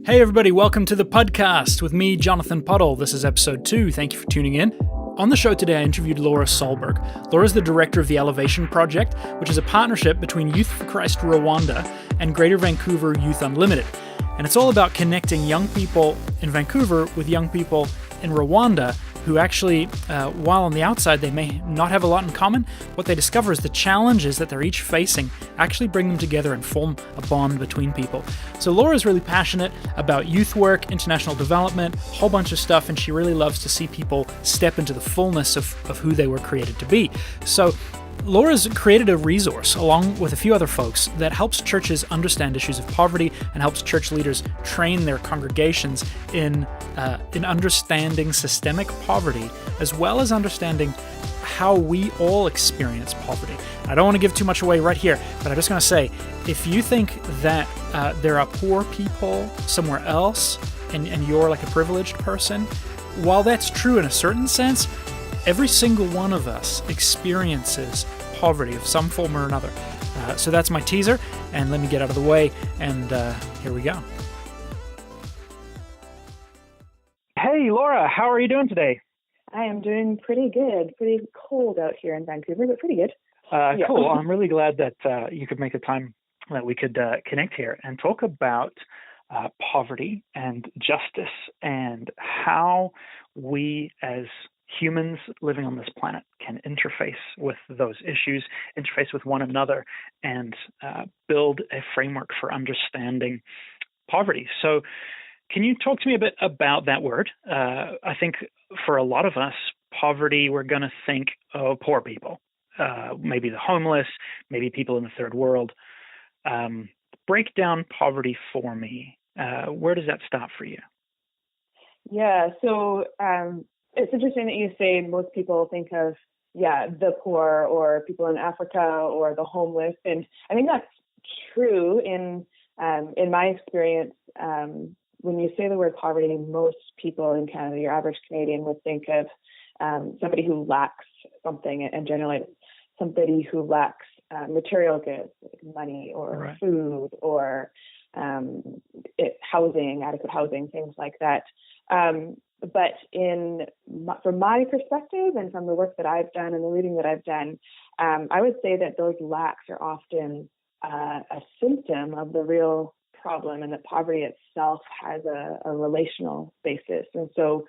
Hey everybody, welcome to the Puddcast with me, Jonathan Puddle. This is episode 2. Thank you for tuning in. On the show today, I interviewed Laura Solberg. Laura is the director of the Elevation Project, which is a partnership between Youth for Christ Rwanda and Greater Vancouver Youth Unlimited. And it's all about connecting young people in Vancouver with young people in Rwanda who actually, while on the outside they may not have a lot in common, what they discover is the challenges that they're each facing actually bring them together and form a bond between people. So Laura is really passionate about youth work, international development, a whole bunch of stuff, and she really loves to see people step into the fullness of who they were created to be. So Laura's created a resource, along with a few other folks, that helps churches understand issues of poverty and helps church leaders train their congregations in understanding systemic poverty, as well as understanding how we all experience poverty. I don't want to give too much away right here, but I'm just going to say, if you think that there are poor people somewhere else and you're like a privileged person, while that's true in a certain sense, every single one of us experiences poverty of some form or another. So that's my teaser, and let me get out of the way, and here we go. Hey, Laura, how are you doing today? I am doing pretty good. Pretty cold out here in Vancouver, but pretty good. Yeah. Cool. I'm really glad that you could make the time that we could connect here and talk about poverty and justice and how we as humans living on this planet can interface with those issues, interface with one another, and build a framework for understanding poverty. So can you talk to me a bit about that word? I think for a lot of us, poverty, we're going to think, oh, poor people, maybe the homeless, maybe people in the third world. Break down poverty for me. Where does that stop for you? Yeah, so it's interesting that you say most people think of, the poor or people in Africa or the homeless. And I think that's true in my experience. When you say the word poverty, most people in Canada, your average Canadian, would think of somebody who lacks something, and generally somebody who lacks material goods, like money or food or housing, adequate housing, things like that. But from my perspective and from the work that I've done and the reading that I've done, I would say that those lacks are often a symptom of the real problem, and that poverty itself has a relational basis. And so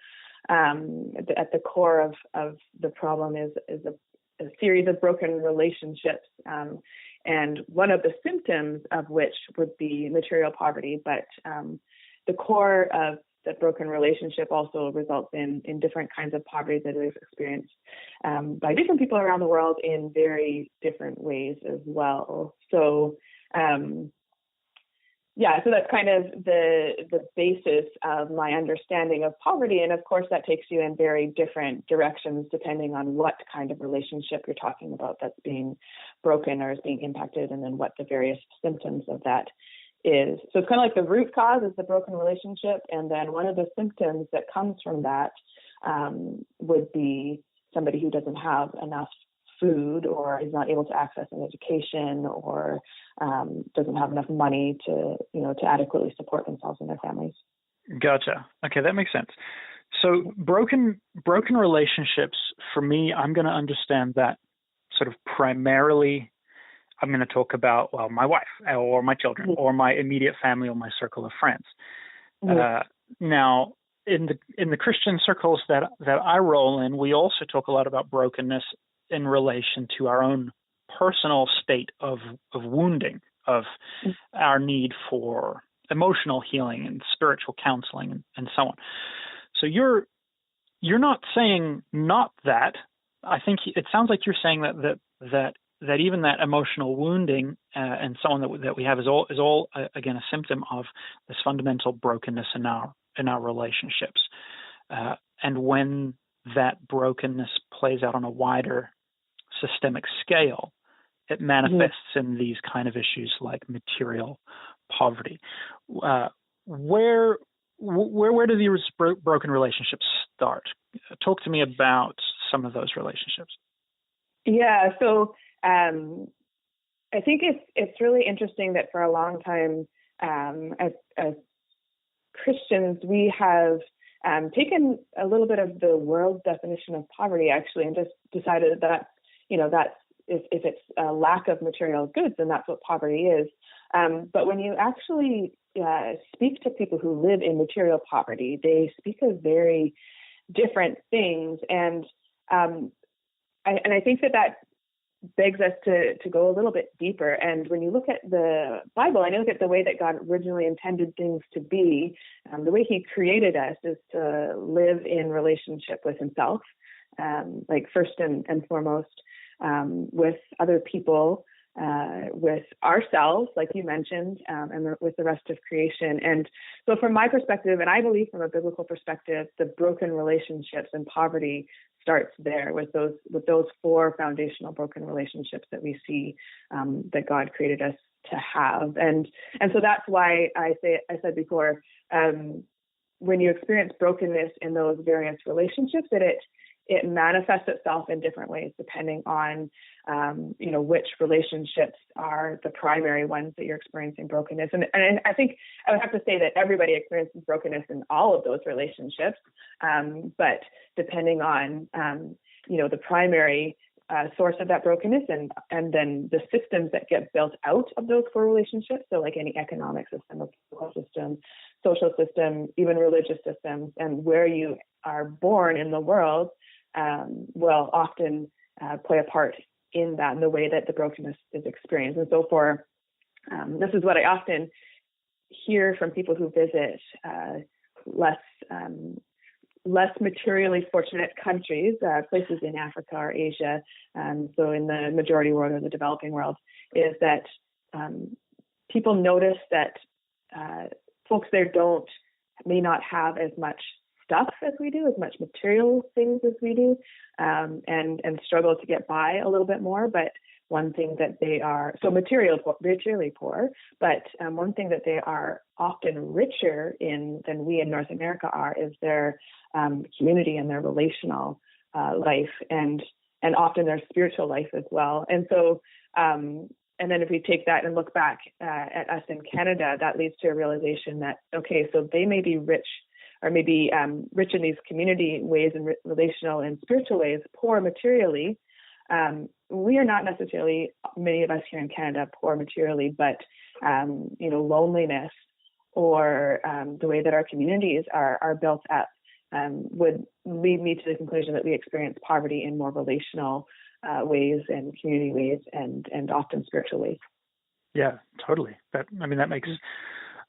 at the core of the problem is a series of broken relationships, and one of the symptoms of which would be material poverty. But the core of the broken relationship also results in different kinds of poverty that is experienced by different people around the world in very different ways as well. So so that's kind of the basis of my understanding of poverty. And of course, that takes you in very different directions depending on what kind of relationship you're talking about that's being broken or is being impacted, and then what the various symptoms of that is. So it's kind of like the root cause is the broken relationship, and then one of the symptoms that comes from that would be somebody who doesn't have enough food, or is not able to access an education, or doesn't have enough money to adequately support themselves and their families. Gotcha. Okay, that makes sense. So broken relationships, for me, I'm going to understand that sort of primarily. I'm going to talk about, my wife or my children or my immediate family or my circle of friends. Now, in the Christian circles that I roll in, we also talk a lot about brokenness in relation to our own personal state of wounding, of our need for emotional healing and spiritual counseling and so on. So you're not saying not that. I think it sounds like you're saying that even that emotional wounding and so on that we have is all again a symptom of this fundamental brokenness in our relationships, and when that brokenness plays out on a wider systemic scale, it manifests in these kind of issues like material poverty. Where do these broken relationships start? Talk to me about some of those relationships. Yeah, so I think it's really interesting that for a long time, as Christians, we have taken a little bit of the world's definition of poverty, actually, and just decided that, that's if it's a lack of material goods, then that's what poverty is. But when you actually speak to people who live in material poverty, they speak of very different things. And I think that begs us to go a little bit deeper. And when you look at the Bible, and you look at the way that God originally intended things to be, the way he created us is to live in relationship with himself, like first and foremost, with other people, with ourselves, like you mentioned, and with the rest of creation. And so from my perspective, and I believe from a biblical perspective, the broken relationships and poverty starts there with those four foundational broken relationships that we see that God created us to have. And so that's why I said before, when you experience brokenness in those various relationships, that it manifests itself in different ways depending on which relationships are the primary ones that you're experiencing brokenness. And I think I would have to say that everybody experiences brokenness in all of those relationships, but depending on the primary source of that brokenness and then the systems that get built out of those core relationships, so like any economic system, political system, social system, even religious systems, and where you are born in the world will often play a part in that, in the way that the brokenness is experienced. And so this is what I often hear from people who visit less materially fortunate countries, places in Africa or Asia, so in the majority world or the developing world, is that people notice that folks there may not have as much stuff as we do, as much material things as we do, and struggle to get by a little bit more. But one thing that they are materially poor, but one thing that they are often richer in than we in North America are is their community and their relational life, and often their spiritual life as well. And so, and then if we take that and look back at us in Canada, that leads to a realization that, okay, so they may be rich, or maybe rich in these community ways and relational and spiritual ways, poor materially. We are not necessarily, many of us here in Canada, poor materially, but loneliness or the way that our communities are built up would lead me to the conclusion that we experience poverty in more relational ways and community ways and often spiritual ways. Yeah, totally. That makes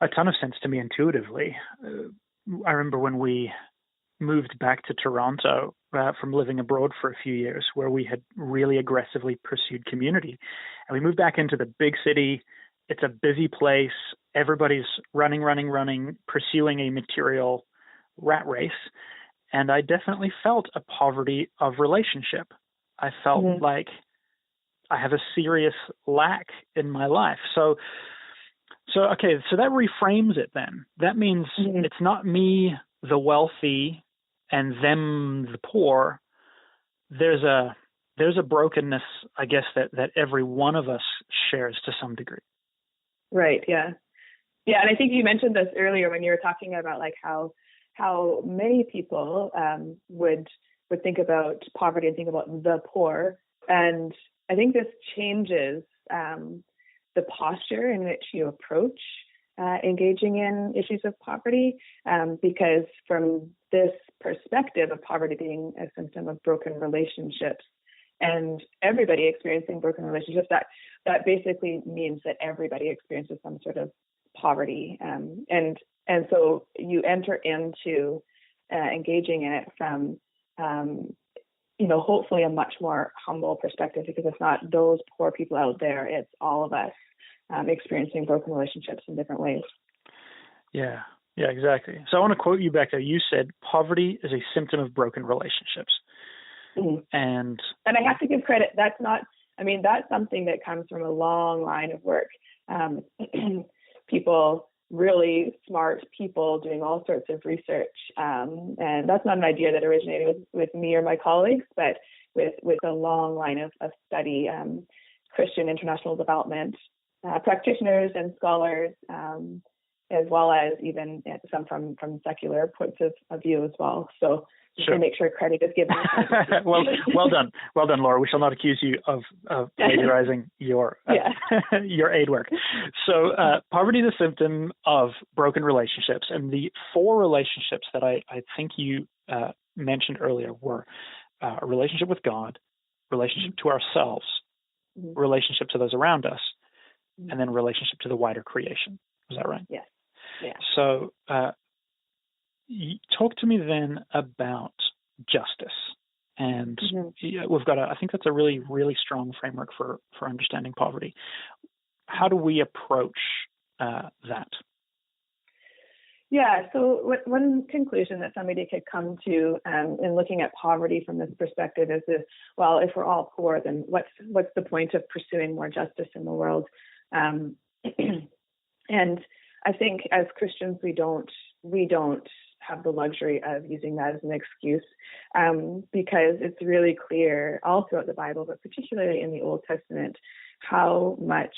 a ton of sense to me intuitively. I remember when we moved back to Toronto from living abroad for a few years, where we had really aggressively pursued community. And we moved back into the big city. It's a busy place. Everybody's running, pursuing a material rat race. And I definitely felt a poverty of relationship. I felt like I have a serious lack in my life. So that reframes it then. That means it's not me, the wealthy, and them, the poor. There's a brokenness, I guess, that every one of us shares to some degree. Right. Yeah. Yeah. And I think you mentioned this earlier when you were talking about like how many people would think about poverty and think about the poor. And I think this changes the posture in which you approach engaging in issues of poverty, because from this perspective of poverty being a symptom of broken relationships and everybody experiencing broken relationships, that basically means that everybody experiences some sort of poverty. And so you enter into engaging in it from, hopefully a much more humble perspective, because it's not those poor people out there, it's all of us experiencing broken relationships in different ways. Yeah, exactly. So I want to quote you back there. You said poverty is a symptom of broken relationships. Mm-hmm. And I have to give credit. That's something that comes from a long line of work. People, really smart people doing all sorts of research. And that's not an idea that originated with me or my colleagues, but with a long line of study, Christian international development practitioners and scholars, as well as even some from secular points of view as well. So just Sure. to make sure credit is given. well done, Laura. We shall not accuse you of plagiarizing your your aid work. So poverty is a symptom of broken relationships, and the 4 relationships that I think you mentioned earlier were a relationship with God, relationship to ourselves, relationship to those around us, and then relationship to the wider creation. Is that right? Yes. Yeah. So talk to me then about justice. And we've got I think that's a really, really strong framework for understanding poverty. How do we approach that? Yeah, so one conclusion that somebody could come to in looking at poverty from this perspective is this: well, if we're all poor, then what's the point of pursuing more justice in the world? And I think as Christians, we don't have the luxury of using that as an excuse, because it's really clear all throughout the Bible, but particularly in the Old Testament, how much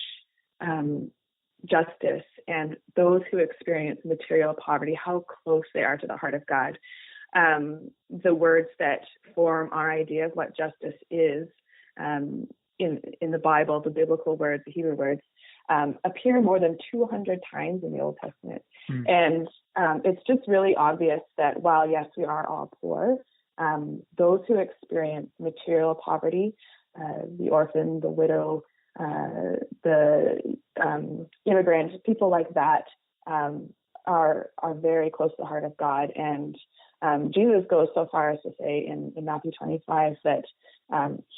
justice and those who experience material poverty, how close they are to the heart of God. The words that form our idea of what justice is in the Bible, the biblical words, the Hebrew words, appear more than 200 times in the Old Testament. And it's just really obvious that while, yes, we are all poor, those who experience material poverty, the orphan, the widow, the immigrant, people like that, are very close to the heart of God. And Jesus goes so far as to say in Matthew 25 that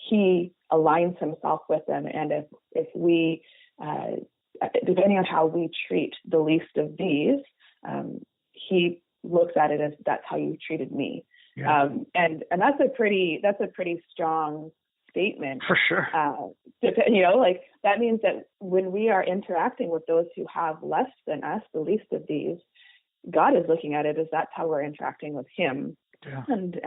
he aligns himself with them. And if we, depending on how we treat the least of these, he looks at it as, that's how you treated me. Yeah. And that's a pretty strong statement. For sure. Like that means that when we are interacting with those who have less than us, the least of these, God is looking at it as that's how we're interacting with him. Yeah. And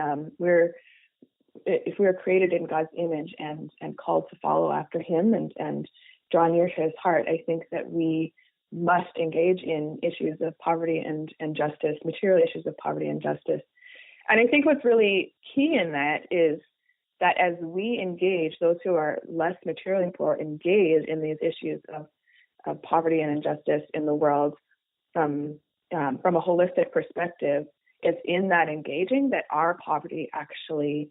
if we're created in God's image and called to follow after him and draw near to his heart, I think that we must engage in issues of poverty and justice, material issues of poverty and justice. And I think what's really key in that is that as we engage, those who are less materially poor engage in these issues of poverty and injustice in the world from a holistic perspective, it's in that engaging that our poverty actually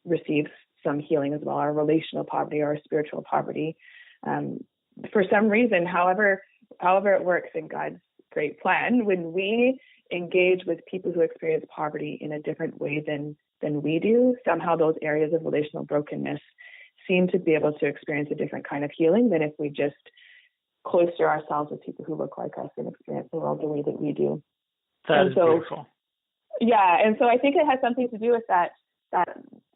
receives some healing as well, our relational poverty or our spiritual poverty. For some reason, however it works in God's great plan, when we engage with people who experience poverty in a different way than we do, somehow those areas of relational brokenness seem to be able to experience a different kind of healing than if we just cloister ourselves with people who look like us and experience the world the way that we do. That is beautiful. Yeah, and so I think it has something to do with that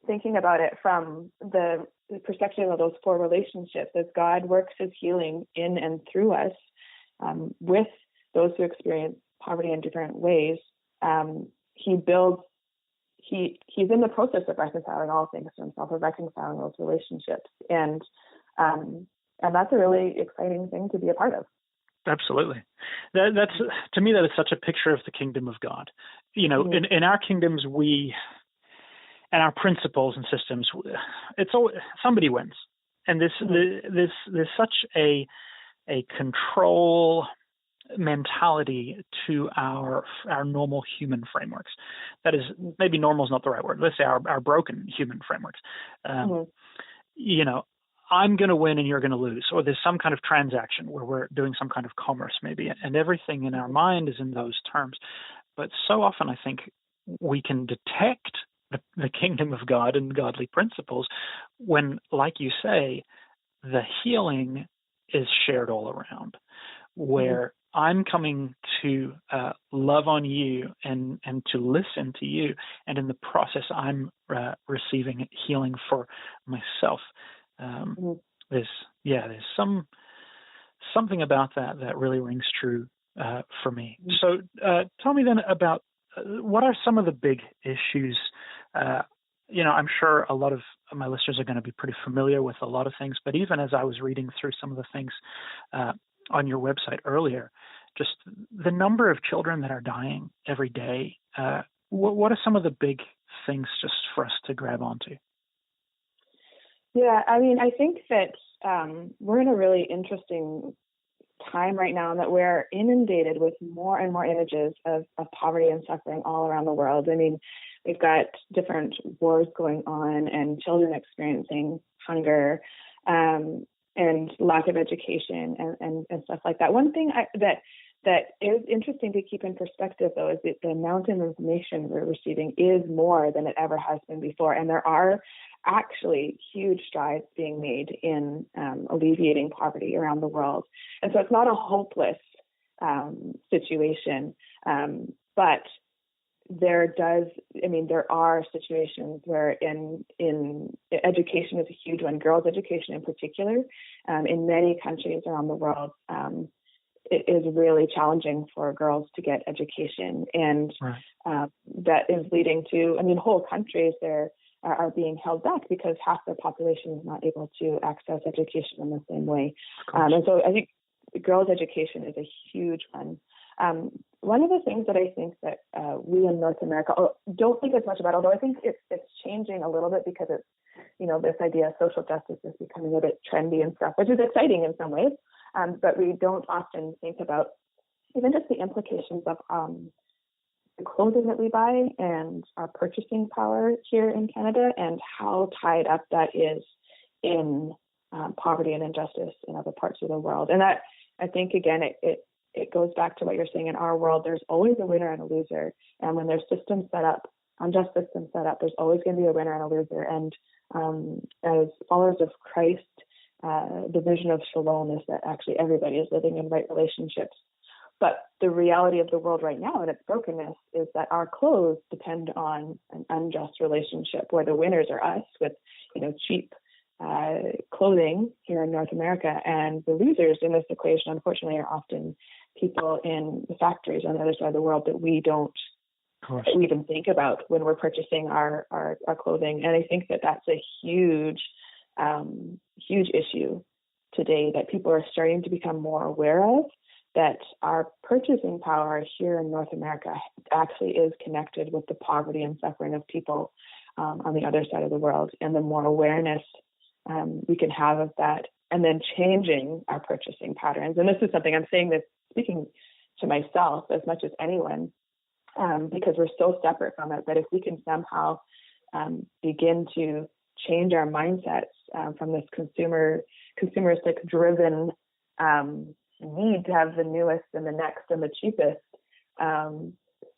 thinking about it from the perspective of those 4 relationships, as God works his healing in and through us with those who experience poverty in different ways. He's in the process of reconciling all things to himself, of reconciling those relationships. And that's a really exciting thing to be a part of. Absolutely. That's to me, that is such a picture of the kingdom of God. In our kingdoms, and our principles and systems, it's always, somebody wins. And there's such a control mentality to our normal human frameworks. That is, maybe normal is not the right word. Let's say our broken human frameworks. I'm going to win and you're going to lose, or there's some kind of transaction where we're doing some kind of commerce maybe, and everything in our mind is in those terms. But so often I think we can detect the kingdom of God and godly principles when, like you say, the healing is shared all around, where I'm coming to love on you and to listen to you, and in the process I'm receiving healing for myself. There's something about that really rings true for me. So tell me then about what are some of the big issues. I'm sure a lot of my listeners are going to be pretty familiar with a lot of things, but even as I was reading through some of the things on your website earlier, just the number of children that are dying every day. What are some of the big things just for us to grab onto? Yeah, I mean, I think that we're in a really interesting time right now in that we're inundated with more and more images of poverty and suffering all around the world. I mean, we've got different wars going on and children experiencing hunger and lack of education and stuff like that. One thing that is interesting to keep in perspective, though, is that the amount of information we're receiving is more than it ever has been before. And there are actually huge strides being made in alleviating poverty around the world. And so it's not a hopeless situation, but there are situations where in education is a huge one, girls' education in particular, in many countries around the world. It is really challenging for girls to get education, and that is leading to, whole countries are being held back because half their population is not able to access education in the same way. And so I think girls' education is a huge one. One of the things that I think that we in North America don't think as much about, although I think it's changing a little bit because it's, this idea of social justice is becoming a bit trendy and stuff, which is exciting in some ways. But we don't often think about even just the implications of the clothing that we buy and our purchasing power here in Canada, and how tied up that is in poverty and injustice in other parts of the world. And that, I think, again, it goes back to what you're saying. In our world, there's always a winner and a loser. And when there's systems set up, unjust systems set up, there's always going to be a winner and a loser. And as followers of Christ, the vision of shalom is that actually everybody is living in right relationships. But the reality of the world right now and its brokenness is that our clothes depend on an unjust relationship where the winners are us with, cheap clothing here in North America, and the losers in this equation, unfortunately, are often people in the factories on the other side of the world that we don't even think about when we're purchasing our clothing. And I think that that's a huge issue today that people are starting to become more aware of, that our purchasing power here in North America actually is connected with the poverty and suffering of people on the other side of the world. And the more awareness we can have of that, and then changing our purchasing patterns. And this is something I'm saying, this speaking to myself as much as anyone, because we're so separate from it. But if we can somehow begin to change our mindsets from this consumeristic driven need to have the newest and the next and the cheapest,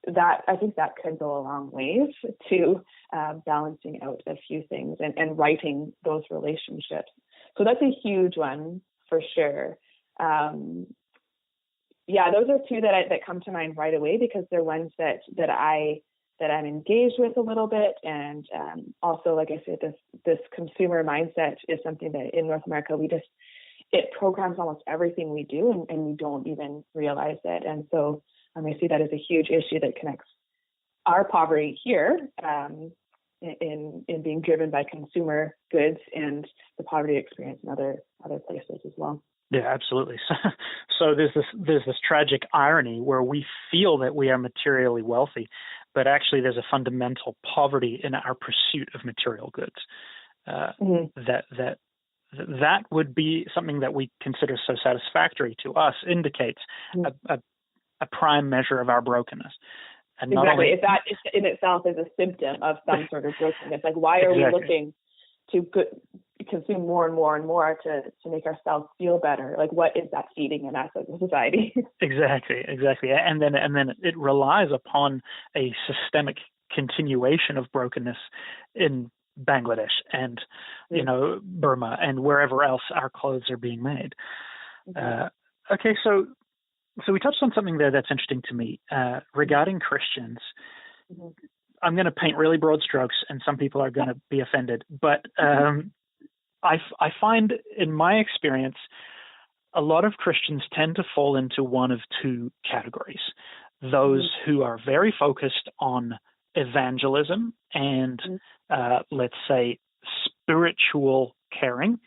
that I think that could go a long ways to balancing out a few things and righting those relationships. So that's a huge one for sure. Those are two that come to mind right away, because they're ones that I'm engaged with a little bit. And also, like I said, this consumer mindset is something that in North America, it programs almost everything we do, and we don't even realize it. And so I see that as a huge issue that connects our poverty here in being driven by consumer goods, and the poverty experience in other places as well. Yeah, absolutely. So there's this tragic irony where we feel that we are materially wealthy, but actually there's a fundamental poverty in our pursuit of material goods. That would be something that we consider so satisfactory to us, indicates a prime measure of our brokenness. And exactly. If that in itself is a symptom of some sort of brokenness, like why are we looking to consume more and more and more to make ourselves feel better? Like, what is that feeding in us as a society? Exactly. And then it relies upon a systemic continuation of brokenness in Bangladesh and Burma and wherever else our clothes are being made. Okay, so we touched on something there that's interesting to me regarding Christians. I'm going to paint really broad strokes, and some people are going to be offended, but I find in my experience, a lot of Christians tend to fall into one of two categories: those who are very focused on evangelism and let's say spiritual caring,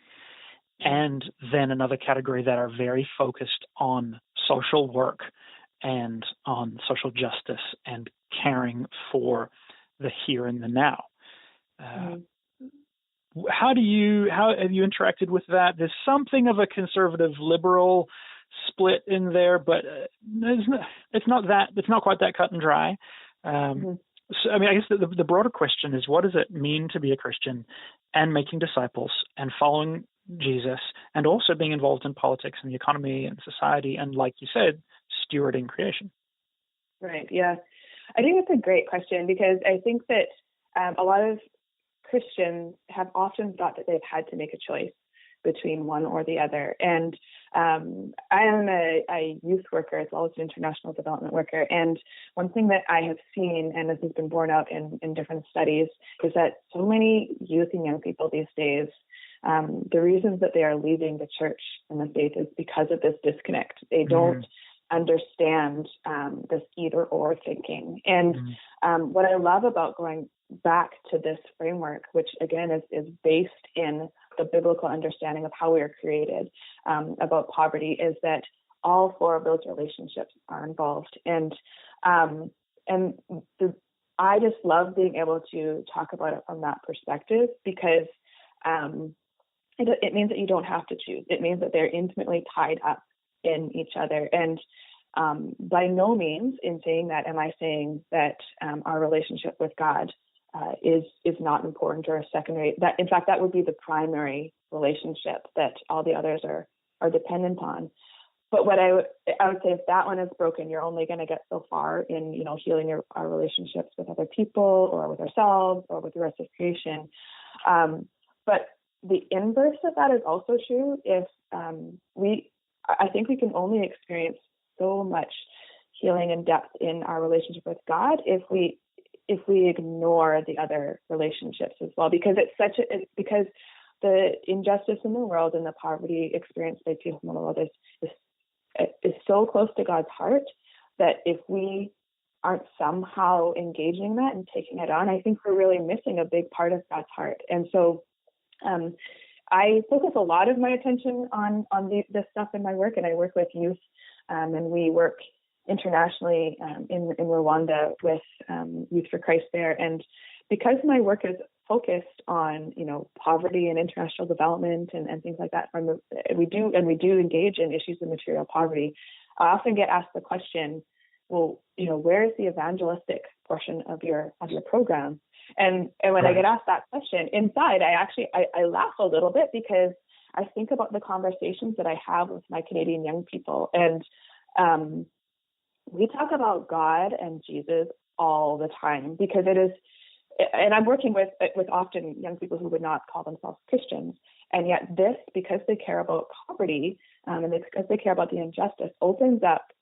and then another category that are very focused on social work and on social justice and caring for the here and the now. How have you interacted with that? There's something of a conservative liberal split in there, but it's not quite that cut and dry. So, I mean, I guess the broader question is, what does it mean to be a Christian and making disciples and following Jesus and also being involved in politics and the economy and society and, like you said, stewarding creation? Right. Yeah. I think that's a great question, because I think that a lot of Christians have often thought that they've had to make a choice between one or the other. And I am a youth worker as well as an international development worker. And one thing that I have seen, and this has been borne out in different studies, is that so many youth and young people these days, the reasons that they are leaving the church and the faith is because of this disconnect. They don't understand this either or thinking. And what I love about going back to this framework, which again is based in the biblical understanding of how we are created, about poverty, is that all four of those relationships are involved. And I just love being able to talk about it from that perspective, because it means that you don't have to choose. It means that they're intimately tied up in each other. And by no means in saying that am I saying that our relationship with God is not important or a secondary. That, in fact, that would be the primary relationship that all the others are dependent on. But what I would say, if that one is broken, you're only going to get so far in healing our relationships with other people or with ourselves or with the rest of creation. But the inverse of that is also true. If I think we can only experience so much healing and depth in our relationship with God if we ignore the other relationships as well, because because the injustice in the world and the poverty experienced by people in the world is so close to God's heart that if we aren't somehow engaging that and taking it on, I think we're really missing a big part of God's heart. And so I focus a lot of my attention on this stuff in my work, and I work with youth, and we work internationally in Rwanda with Youth for Christ there. And because my work is focused on poverty and international development and things like that, we do engage in issues of material poverty. I often get asked the question, well, where is the evangelistic portion of your program? And when I get asked that question, inside I laugh a little bit, because I think about the conversations that I have with my Canadian young people, and we talk about God and Jesus all the time, because it is, and I'm working with often young people who would not call themselves Christians, and yet this, because they care about poverty and because they care about the injustice, opens up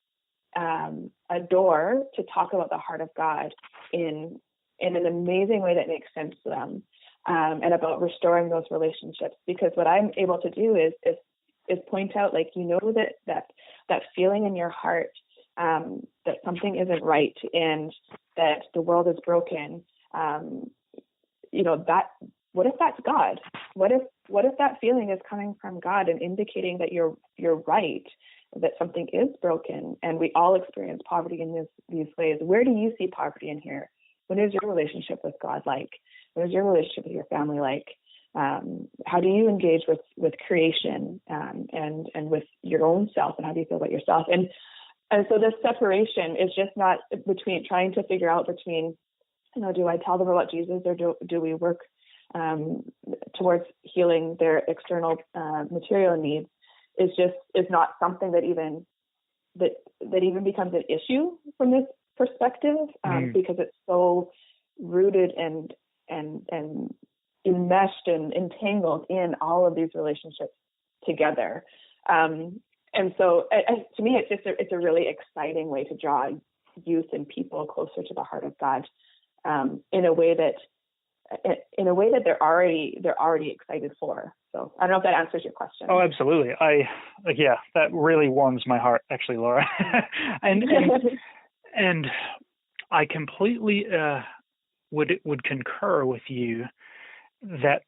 a door to talk about the heart of God in an amazing way that makes sense to them, and about restoring those relationships. Because what I'm able to do is point out, that feeling in your heart that something isn't right and that the world is broken. That, what if that's God? What if that feeling is coming from God and indicating that you're right, that something is broken, and we all experience poverty in these ways? Where do you see poverty in here? What is your relationship with God like? What is your relationship with your family like? How do you engage with creation and with your own self, and how do you feel about yourself? And so this separation is just not between trying to figure out between, do I tell them about Jesus, or do we work towards healing their external material needs? Is not something that even becomes an issue from this perspective, because it's so rooted and enmeshed and entangled in all of these relationships together. And so to me, it's a really exciting way to draw youth and people closer to the heart of God, in a way that they're already excited for. So I don't know if that answers your question. Oh, absolutely. That really warms my heart, actually, Laura. and I completely would concur with you that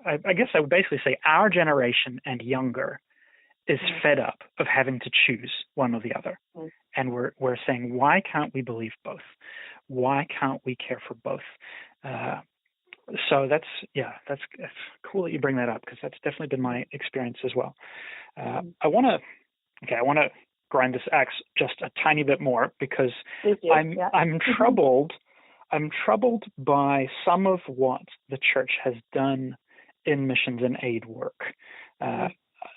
I guess I would basically say our generation and younger is fed up of having to choose one or the other. And we're saying, why can't we believe both? Why can't we care for both? So that's cool that you bring that up, because that's definitely been my experience as well. I want to grind this axe just a tiny bit more, because I'm troubled. I'm troubled by some of what the church has done in missions and aid work.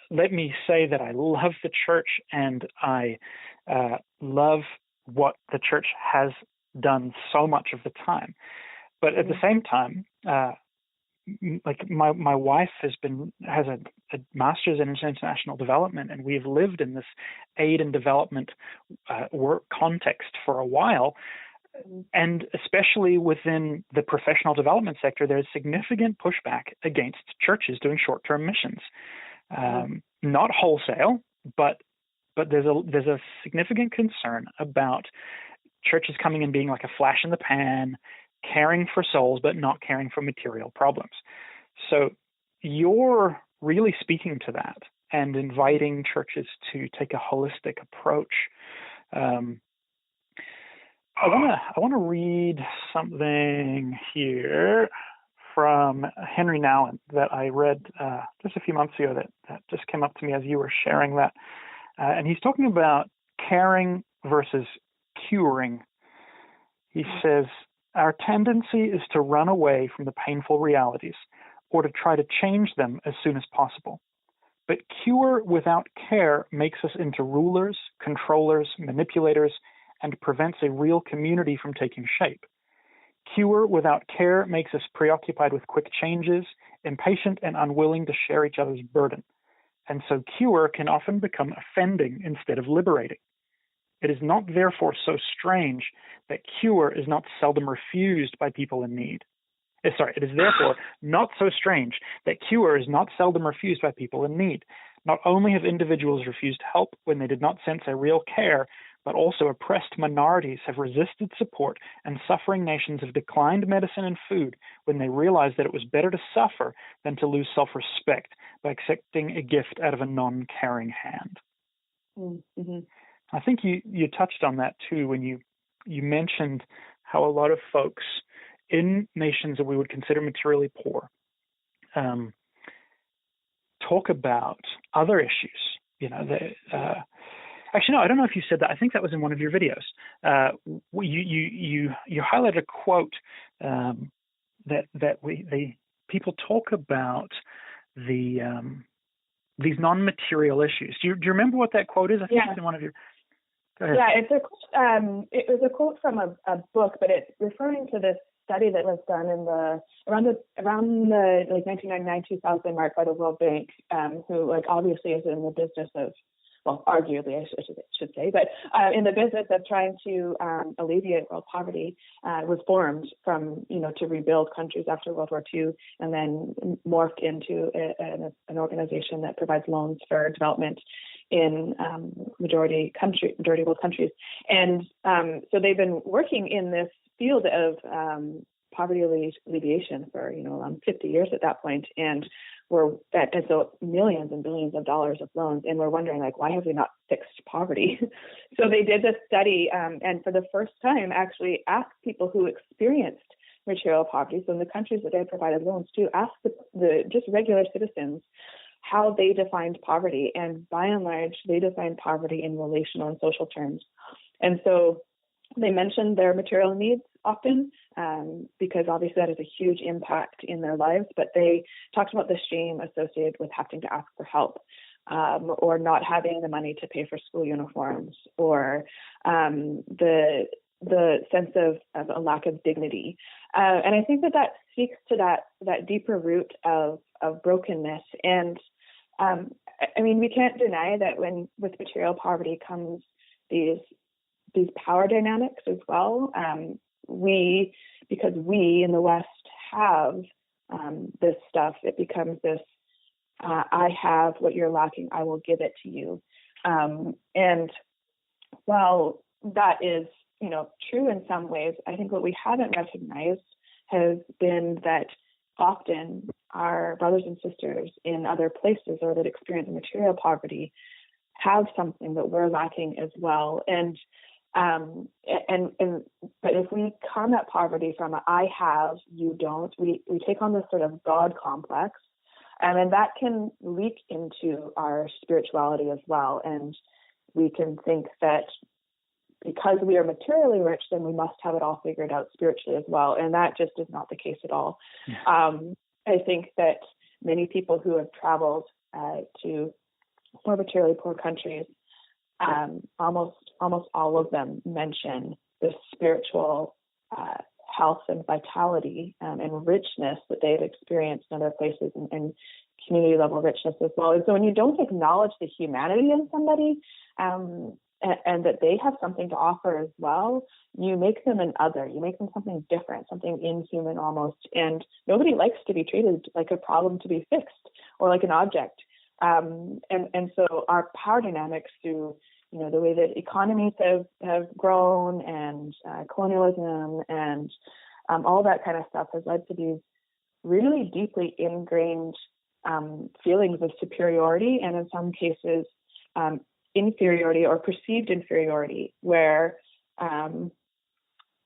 Let me say that I love the church, and I love what the church has done so much of the time. But at the same time, like my wife has a master's in international development, and we've lived in this aid and development work context for a while. And especially within the professional development sector, there's significant pushback against churches doing short-term missions. Not wholesale, but there's a significant concern about churches coming and being like a flash in the pan, caring for souls, but not caring for material problems. So you're really speaking to that and inviting churches to take a holistic approach. I want to read something here from Henry Nouwen that I read just a few months ago that just came up to me as you were sharing that. And he's talking about caring versus curing. He says, our tendency is to run away from the painful realities or to try to change them as soon as possible. But cure without care makes us into rulers, controllers, manipulators, and prevents a real community from taking shape. Cure without care makes us preoccupied with quick changes, impatient and unwilling to share each other's burden. And so cure can often become offending instead of liberating. It is not therefore so strange that cure is not seldom refused by people in need. It is therefore not so strange that cure is not seldom refused by people in need. Not only have individuals refused help when they did not sense a real care, but also oppressed minorities have resisted support, and suffering nations have declined medicine and food when they realized that it was better to suffer than to lose self-respect by accepting a gift out of a non-caring hand. Mm-hmm. I think you touched on that too when you mentioned how a lot of folks in nations that we would consider materially poor talk about other issues. Actually, no, I don't know if you said that. I think that was in one of your videos. You highlighted a quote that people talk about these non-material issues. Do you remember what that quote is? I think it's in one of your. Go ahead. Yeah, it was a quote from a book, but it's referring to this study that was done in around the 1999-2000 mark by the World Bank, who obviously is in the business of, well, arguably I should say, but in the business of trying to alleviate world poverty, was formed from to rebuild countries after World War II, and then morphed into an organization that provides loans for development in majority world countries. And so they've been working in this field of poverty alleviation for around 50 years at that point, and so millions and billions of dollars of loans, and we're wondering why have we not fixed poverty? So they did this study, and for the first time actually asked people who experienced material poverty, so in the countries that they provided loans to, asked the just regular citizens how they defined poverty, and by and large they defined poverty in relational and social terms. And so they mentioned their material needs often, because obviously that is a huge impact in their lives, but they talked about the shame associated with having to ask for help, or not having the money to pay for school uniforms, or the sense of a lack of dignity. And I think that speaks to that deeper root of brokenness. And I mean, we can't deny that with material poverty comes these power dynamics as well. Because we in the West have this stuff, it becomes this, I have what you're lacking, I will give it to you. And while that is, true in some ways, I think what we haven't recognized has been that often our brothers and sisters in other places or that experience material poverty have something that we're lacking as well. But if we come at poverty from a I have, you don't, we take on this sort of God complex, and that can leak into our spirituality as well. And we can think that because we are materially rich, then we must have it all figured out spiritually as well. And that just is not the case at all. Yeah. I think that many people who have traveled to more materially poor countries, almost all of them mention the spiritual health and vitality and richness that they've experienced in other places, and community level richness as well. And so when you don't acknowledge the humanity in somebody, and that they have something to offer as well, you make them an other. You make them something different, something inhuman almost. And nobody likes to be treated like a problem to be fixed or like an object. And so our power dynamics through, the way that economies have grown and colonialism and all that kind of stuff has led to these really deeply ingrained feelings of superiority, and in some cases inferiority or perceived inferiority, where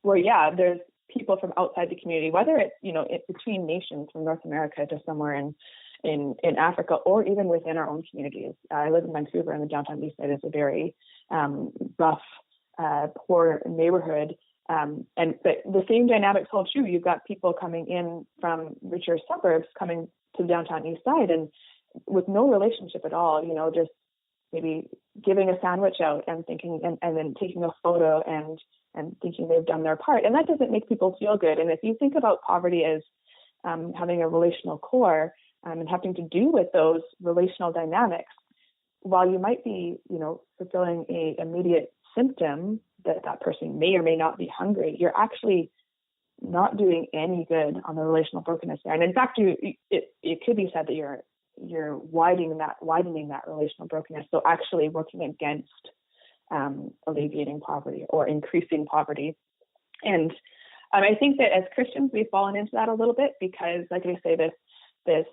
there's people from outside the community, whether it's between nations from North America to somewhere in Africa, or even within our own communities. I live in Vancouver, and the downtown east side is a very rough, poor neighborhood. But the same dynamics hold true. You've got people coming in from richer suburbs coming to the downtown east side, and with no relationship at all, just maybe giving a sandwich out and thinking, and then taking a photo and thinking they've done their part. And that doesn't make people feel good. And if you think about poverty as having a relational core and having to do with those relational dynamics, while you might be, fulfilling a immediate symptom that person may or may not be hungry, you're actually not doing any good on the relational brokenness there. And in fact, it could be said that you're widening that relational brokenness. So actually working against alleviating poverty or increasing poverty. And I think that as Christians, we've fallen into that a little bit because, like I say, this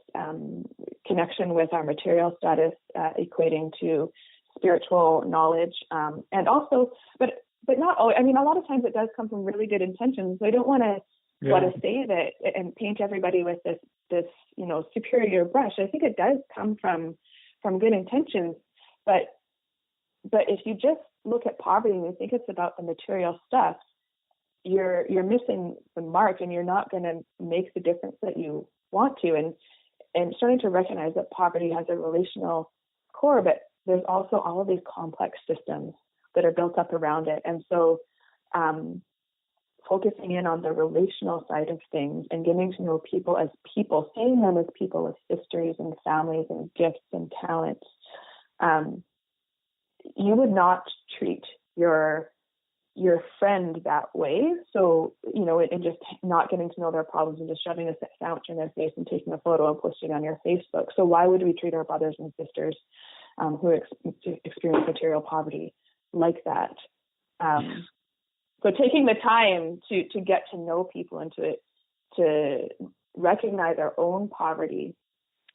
connection with our material status equating to spiritual knowledge, and also, but not always. I mean, a lot of times it does come from really good intentions. So I don't want to say that and paint everybody with this superior brush. I think it does come from good intentions, but if you just look at poverty and you think it's about the material stuff, you're missing the mark, and you're not going to make the difference that you want to. And starting to recognize that poverty has a relational core, but there's also all of these complex systems that are built up around it. And so focusing in on the relational side of things and getting to know people as people, seeing them as people with histories and families and gifts and talents, you would not treat your friend that way. So, and just not getting to know their problems and just shoving a sandwich in their face and taking a photo and posting on your Facebook. So why would we treat our brothers and sisters who experience material poverty like that? So taking the time to get to know people and to recognize our own poverty,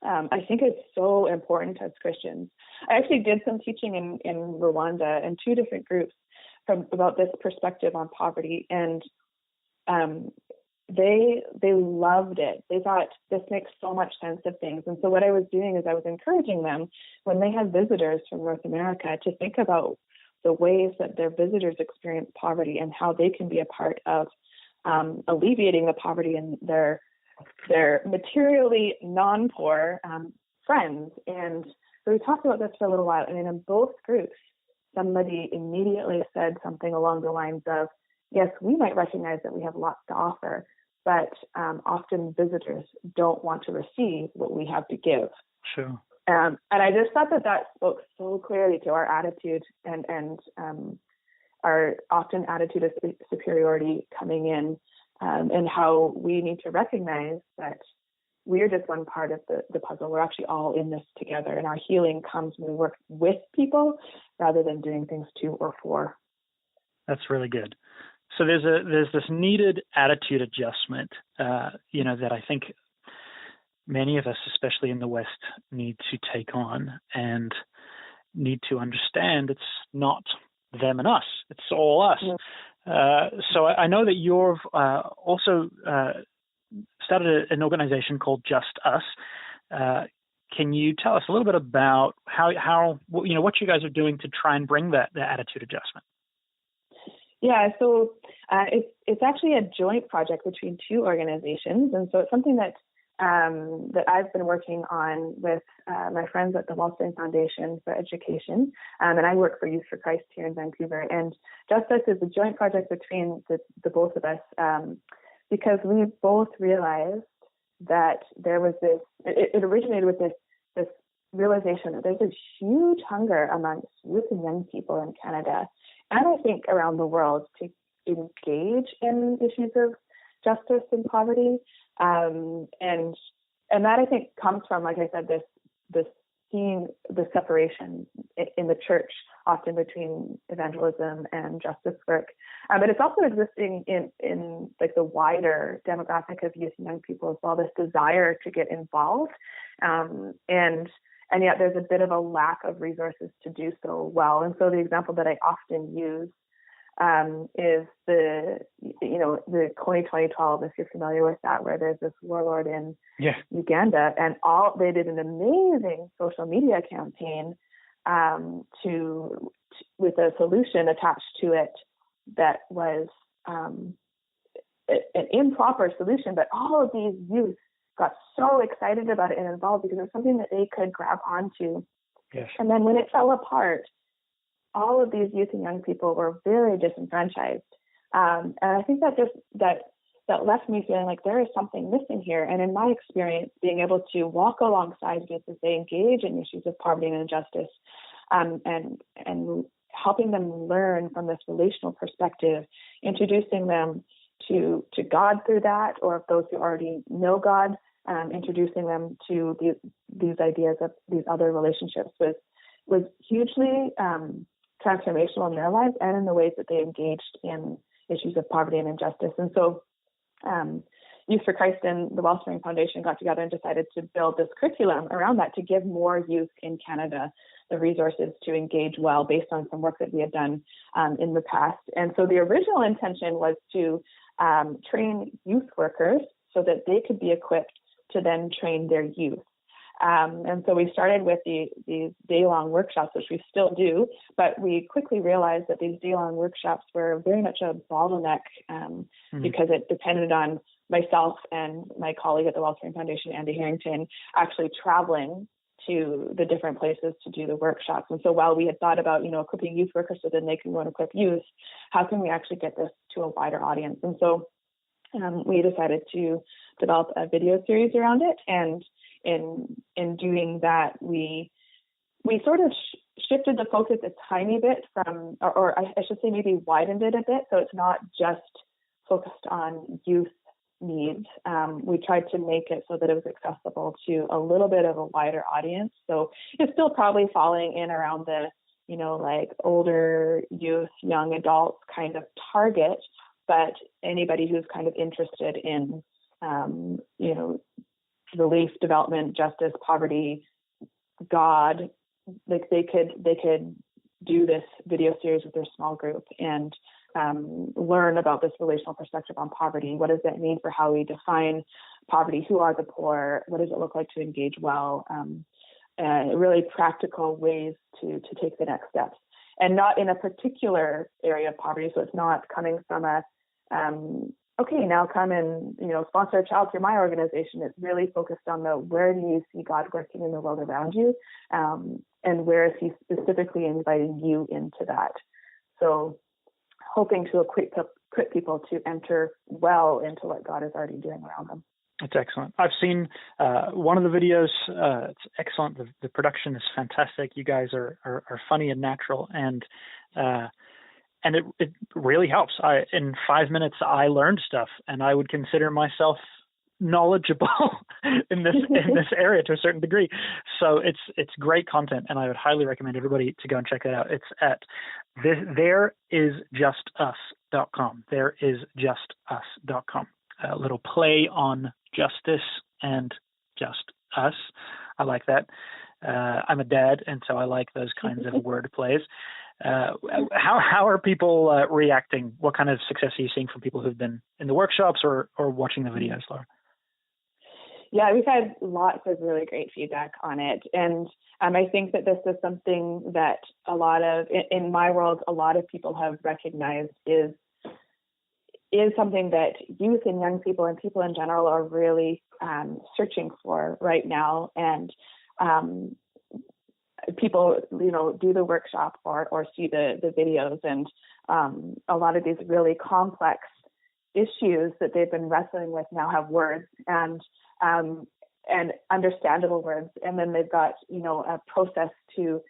I think it's so important as Christians. I actually did some teaching in Rwanda in two different groups about this perspective on poverty, and they loved it. They thought this makes so much sense of things. And so what I was doing is I was encouraging them when they had visitors from North America to think about the ways that their visitors experience poverty and how they can be a part of alleviating the poverty in their materially non-poor friends. And so we talked about this for a little while. And in both groups, somebody immediately said something along the lines of, yes, we might recognize that we have lots to offer, but often visitors don't want to receive what we have to give. Sure. And I just thought that spoke so clearly to our attitude and our often attitude of superiority coming in, and how we need to recognize that we're just one part of the puzzle. We're actually all in this together, and our healing comes when we work with people rather than doing things to or for. That's really good. So there's this needed attitude adjustment, that I think many of us, especially in the West, need to take on and need to understand it's not them and us. It's all us. Yeah. So I know that you've also started an organization called JustUs. Can you tell us a little bit about how what you guys are doing to try and bring that attitude adjustment? Yeah, so it's actually a joint project between two organizations, and so it's something that I've been working on with my friends at the Wellspring Foundation for Education, and I work for Youth for Christ here in Vancouver. And JustUs is a joint project between the both of us because we both realized that there was this. It originated with this realization that there's a huge hunger amongst youth and young people in Canada, and I think around the world, to engage in issues of justice and poverty. And that, I think, comes from, like I said, this seeing the separation in the church often between evangelism and justice work. But it's also existing in like the wider demographic of youth and young people as well, this desire to get involved. And yet there's a bit of a lack of resources to do so well. And so the example that I often use is the Kony 2012, if you're familiar with that, where there's this warlord in Uganda, and they did an amazing social media campaign with a solution attached to it that was an improper solution, but all of these youth got so excited about it and involved because it was something that they could grab onto. Yes. And then when it fell apart, all of these youth and young people were very disenfranchised. And I think that left me feeling like there is something missing here. And in my experience, being able to walk alongside youth as they engage in issues of poverty and injustice, and helping them learn from this relational perspective, introducing them to God through that, or if those who already know God, introducing them to these ideas of these other relationships was hugely transformational in their lives and in the ways that they engaged in issues of poverty and injustice. And so Youth for Christ and the Wellspring Foundation got together and decided to build this curriculum around that to give more youth in Canada the resources to engage well based on some work that we had done in the past. And so the original intention was to train youth workers so that they could be equipped to then train their youth. And so we started with these day-long workshops, which we still do, but we quickly realized that these day-long workshops were very much a bottleneck because it depended on myself and my colleague at the Wellspring Foundation, Andy Harrington, actually traveling to the different places to do the workshops. And so while we had thought about, equipping youth workers so then they can go and equip youth, how can we actually get this to a wider audience? And so we decided to develop a video series around it. And in doing that, we sort of shifted the focus a tiny bit from, or I should say maybe widened it a bit. So it's not just focused on youth needs. We tried to make it so that it was accessible to a little bit of a wider audience. So it's still probably falling in around the, like older youth, young adults kind of target, but anybody who's kind of interested in, relief, development, justice, poverty, God, like they could do this video series with their small group and learn about this relational perspective on poverty. What does that mean for how we define poverty? Who are the poor? What does it look like to engage well? Really practical ways to take the next steps, and not in a particular area of poverty. So it's not coming from a okay, now come and sponsor a child through my organization. It's really focused on where do you see God working in the world around you, and where is He specifically inviting you into that. So hoping to equip people to enter well into what God is already doing around them. That's excellent. I've seen one of the videos. It's excellent. The production is fantastic. You guys are funny and natural, and it really helps. In 5 minutes, I learned stuff, and I would consider myself knowledgeable in this area to a certain degree. So it's great content, and I would highly recommend everybody to go and check that out. It's at thereisjustus.com. Thereisjustus.com. A little play on justice and just us. I like that. I'm a dad, and so I like those kinds of word plays. How are people reacting? What kind of success are you seeing from people who've been in the workshops or watching the videos, Laura? Yeah, we've had lots of really great feedback on it. And I think that this is something that in my world, a lot of people have recognized is something that youth and young people and people in general are really searching for right now. And people, do the workshop or see the videos, and a lot of these really complex issues that they've been wrestling with now have words and understandable words. And then they've got, a process to,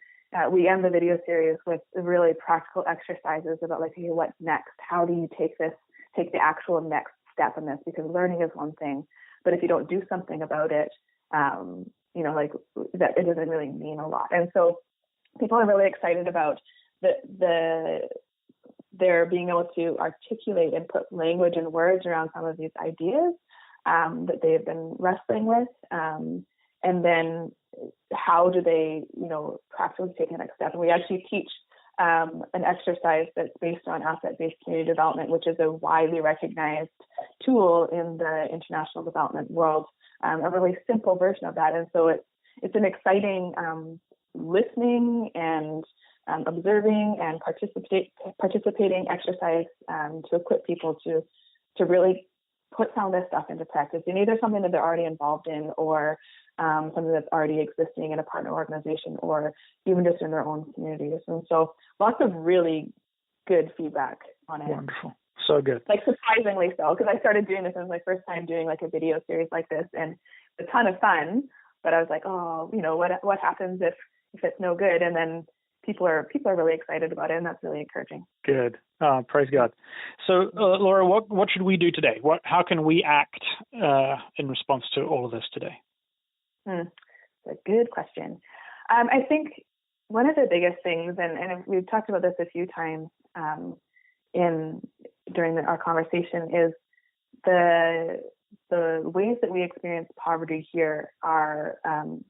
we end the video series with really practical exercises about like, okay, what's next? How do you take the actual next step in this? Because learning is one thing, but if you don't do something about it, like that, it doesn't really mean a lot. And so people are really excited about they're being able to articulate and put language and words around some of these ideas that they've been wrestling with. And then how do they, practically take the next step? And we actually teach an exercise that's based on asset-based community development, which is a widely recognized tool in the international development world, a really simple version of that. And so it's an exciting listening and observing and participating exercise to equip people to really put some of this stuff into practice, in either something that they're already involved in or something that's already existing in a partner organization or even just in their own communities. And so lots of really good feedback on it. Wonderful. So good. Like surprisingly so, because I started doing this. It was my first time doing like a video series like this, and a ton of fun. But I was like, oh, what happens if it's no good? And then people are really excited about it, and that's really encouraging. Good. Praise God. So, Laura, what should we do today? How can we act in response to all of this today? It's a good question. I think one of the biggest things, and we've talked about this a few times during our conversation, is the ways that we experience poverty here are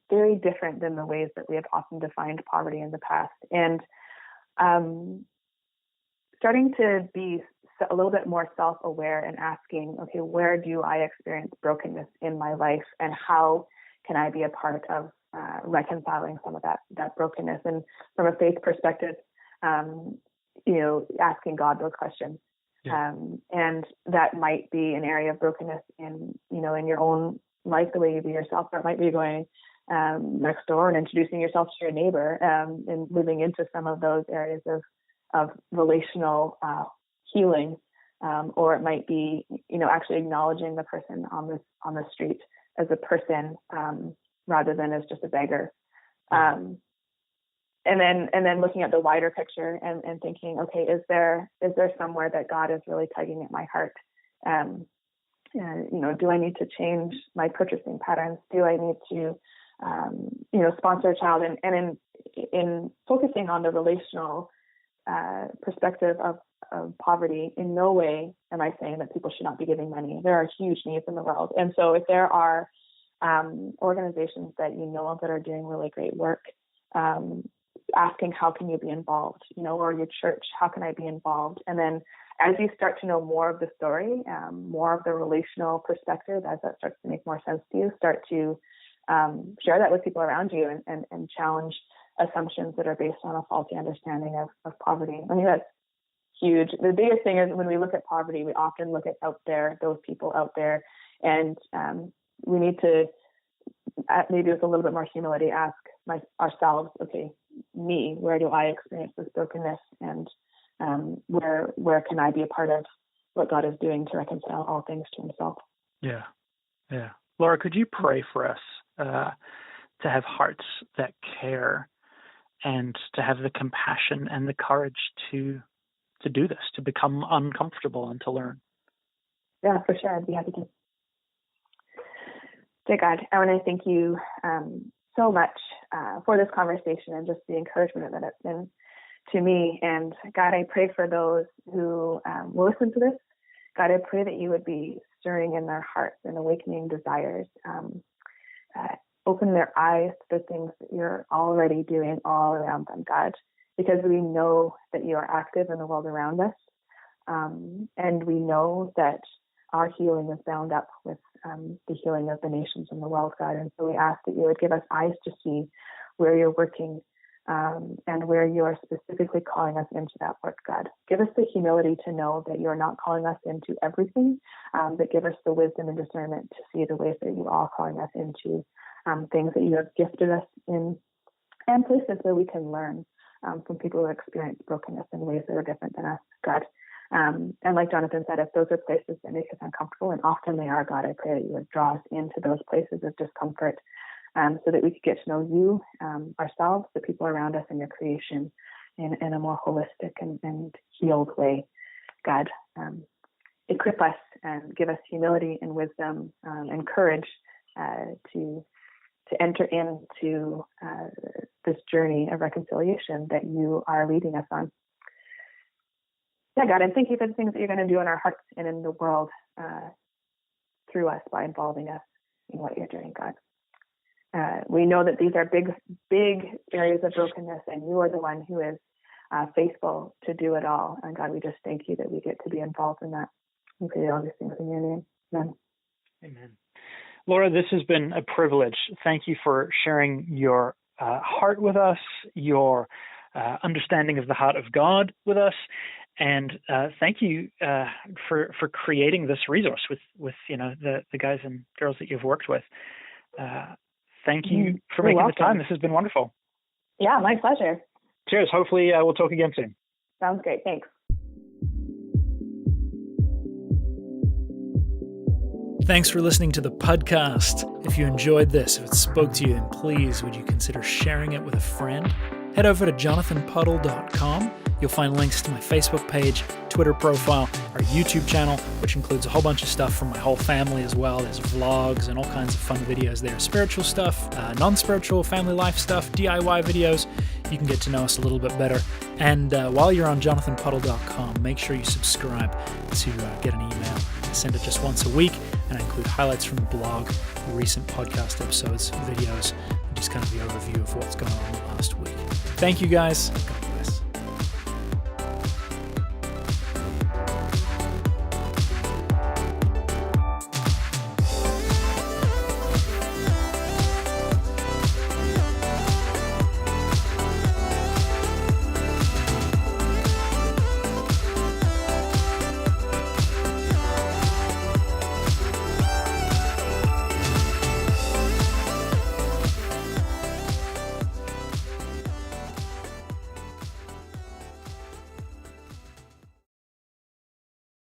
very different than the ways that we have often defined poverty in the past. And starting to be a little bit more self-aware and asking, okay, where do I experience brokenness in my life, and how can I be a part of reconciling some of that brokenness? And from a faith perspective, asking God those questions. Yeah. And that might be an area of brokenness in your own life, the way you view yourself, or it might be going next door and introducing yourself to your neighbor and moving into some of those areas of relational healing, or it might be actually acknowledging the person on the street as a person rather than as just a beggar. And then looking at the wider picture and thinking, okay, is there somewhere that God is really tugging at my heart? Do I need to change my purchasing patterns? Do I need to, sponsor a child? And in focusing on the relational perspective of poverty, in no way am I saying that people should not be giving money. There are huge needs in the world. And so if there are organizations that you know of that are doing really great work, asking how can you be involved, or your church, how can I be involved? And then as you start to know more of the story, more of the relational perspective, as that starts to make more sense to you, start to share that with people around you and challenge assumptions that are based on a faulty understanding of poverty. I mean, that's huge. The biggest thing is when we look at poverty, we often look at out there, those people out there, and we need to, maybe with a little bit more humility, ask ourselves, okay, me, where do I experience this brokenness, and where can I be a part of what God is doing to reconcile all things to himself? Yeah. Laura, could you pray for us to have hearts that care and to have the compassion and the courage to do this, to become uncomfortable and to learn? Yeah, for sure. I'd be happy to. Dear God, I want to thank you so much for this conversation and just the encouragement that it's been to me. And God, I pray for those who will listen to this. God, I pray that you would be stirring in their hearts and awakening desires open their eyes to the things that you're already doing all around them, God, because we know that you are active in the world around us. And we know that our healing is bound up with the healing of the nations in the world, God. And so we ask that you would give us eyes to see where you're working and where you are specifically calling us into that work, God. Give us the humility to know that you're not calling us into everything, but give us the wisdom and discernment to see the ways that you are calling us into things that you have gifted us in, and places where we can learn from people who experience brokenness in ways that are different than us, God. And like Jonathan said, if those are places that make us uncomfortable, and often they are, God, I pray that you would draw us into those places of discomfort so that we could get to know you, ourselves, the people around us, and your creation in a more holistic and healed way. God, equip us and give us humility and wisdom and courage to enter into this journey of reconciliation that you are leading us on. Yeah, God, and thank you for the things that you're going to do in our hearts and in the world through us by involving us in what you're doing, God. We know that these are big areas of brokenness, and you are the one who is faithful to do it all. And God, we just thank you that we get to be involved in that. We pray all these things in your name. Amen. Amen. Laura, this has been a privilege. Thank you for sharing your heart with us, your understanding of the heart of God with us. And thank you for creating this resource with the guys and girls that you've worked with. Thank you for making the time. This has been wonderful. Yeah, my pleasure. Cheers. Hopefully we'll talk again soon. Sounds great. Thanks. Thanks for listening to the Puddcast. If you enjoyed this, if it spoke to you, then please would you consider sharing it with a friend? Head over to jonathanpuddle.com. You'll find links to my Facebook page, Twitter profile, our YouTube channel, which includes a whole bunch of stuff from my whole family as well. There's vlogs and all kinds of fun videos there. Spiritual stuff, non-spiritual, family life stuff, DIY videos. You can get to know us a little bit better. And while you're on jonathanpuddle.com, make sure you subscribe to get an email. I send it just once a week, and I include highlights from the blog, recent podcast episodes, videos, and just kind of the overview of what's going on the last week. Thank you, guys.